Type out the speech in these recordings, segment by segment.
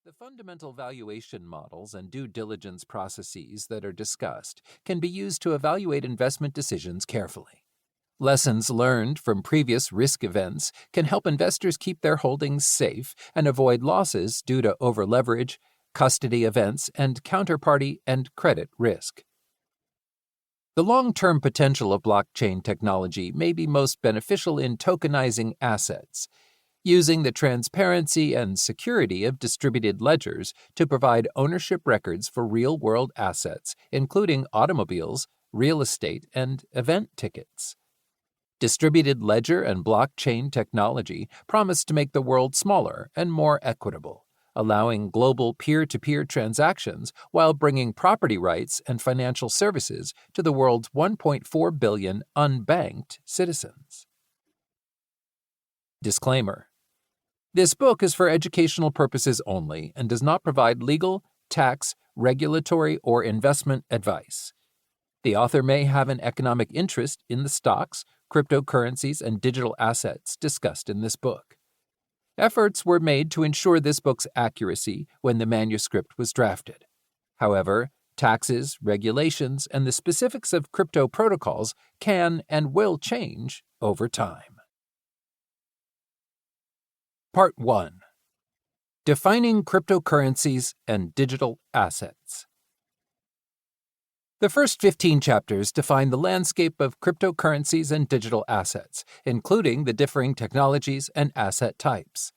The fundamental valuation models and due diligence processes that are discussed can be used to evaluate investment decisions carefully. Lessons learned from previous risk events can help investors keep their holdings safe and avoid losses due to overleverage, custody events, and counterparty and credit risk. The long-term potential of blockchain technology may be most beneficial in tokenizing assets, using the transparency and security of distributed ledgers to provide ownership records for real-world assets, including automobiles, real estate, and event tickets. Distributed ledger and blockchain technology promise to make the world smaller and more equitable, allowing global peer-to-peer transactions while bringing property rights and financial services to the world's 1.4 billion unbanked citizens. Disclaimer: this book is for educational purposes only and does not provide legal, tax, regulatory, or investment advice. The author may have an economic interest in the stocks, cryptocurrencies, and digital assets discussed in this book. Efforts were made to ensure this book's accuracy when the manuscript was drafted. However, taxes, regulations, and the specifics of crypto protocols can and will change over time. Part 1. Defining Cryptocurrencies and Digital Assets. The first 15 chapters define the landscape of cryptocurrencies and digital assets, including the differing technologies and asset types.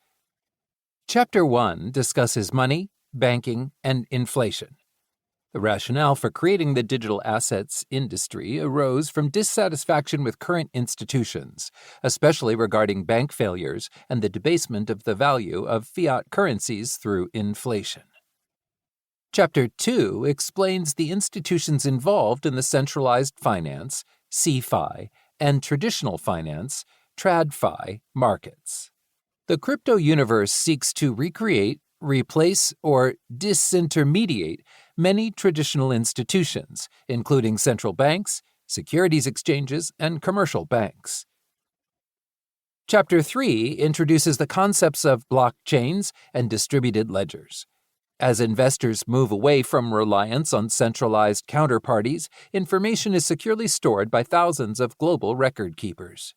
Chapter 1 discusses money, banking, and inflation. The rationale for creating the digital assets industry arose from dissatisfaction with current institutions, especially regarding bank failures and the debasement of the value of fiat currencies through inflation. Chapter 2 explains the institutions involved in the centralized finance, CeFi, and traditional finance, TradFi, markets. The crypto universe seeks to recreate, replace, or disintermediate many traditional institutions, including central banks, securities exchanges, and commercial banks. Chapter 3 introduces the concepts of blockchains and distributed ledgers. As investors move away from reliance on centralized counterparties, information is securely stored by thousands of global record keepers.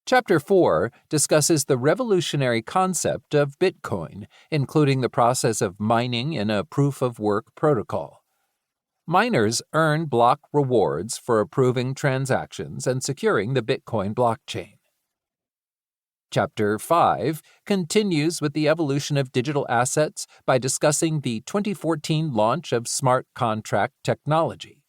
Chapter 4 discusses the revolutionary concept of Bitcoin, including the process of mining in a proof-of-work protocol. Miners earn block rewards for approving transactions and securing the Bitcoin blockchain. Chapter 5 continues with the evolution of digital assets by discussing the 2014 launch of smart contract technology.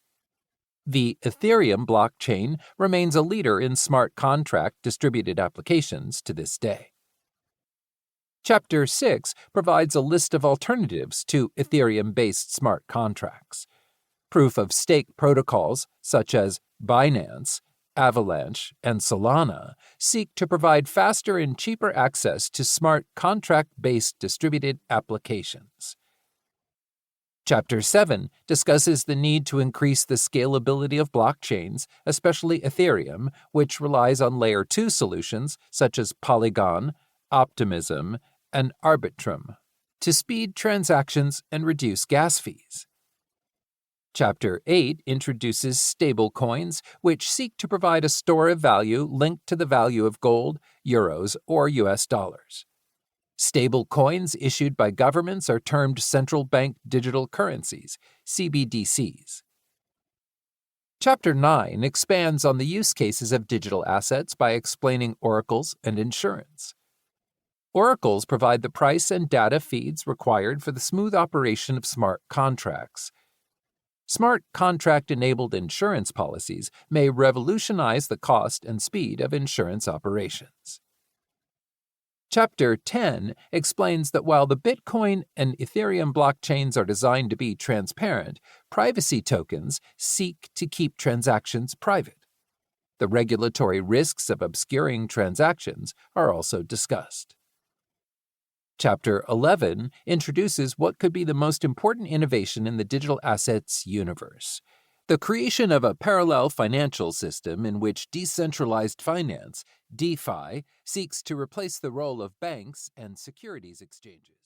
The Ethereum blockchain remains a leader in smart contract distributed applications to this day. Chapter 6 provides a list of alternatives to Ethereum-based smart contracts. Proof-of-stake protocols such as Binance, Avalanche, and Solana seek to provide faster and cheaper access to smart contract-based distributed applications. Chapter 7 discusses the need to increase the scalability of blockchains, especially Ethereum, which relies on Layer 2 solutions such as Polygon, Optimism, and Arbitrum, to speed transactions and reduce gas fees. Chapter 8 introduces stablecoins, which seek to provide a store of value linked to the value of gold, euros, or US dollars. Stable coins issued by governments are termed central bank digital currencies, CBDCs. Chapter 9 expands on the use cases of digital assets by explaining oracles and insurance. Oracles provide the price and data feeds required for the smooth operation of smart contracts. Smart contract-enabled insurance policies may revolutionize the cost and speed of insurance operations. Chapter 10 explains that while the Bitcoin and Ethereum blockchains are designed to be transparent, privacy tokens seek to keep transactions private. The regulatory risks of obscuring transactions are also discussed. Chapter 11 introduces what could be the most important innovation in the digital assets universe: the creation of a parallel financial system in which decentralized finance, DeFi, seeks to replace the role of banks and securities exchanges.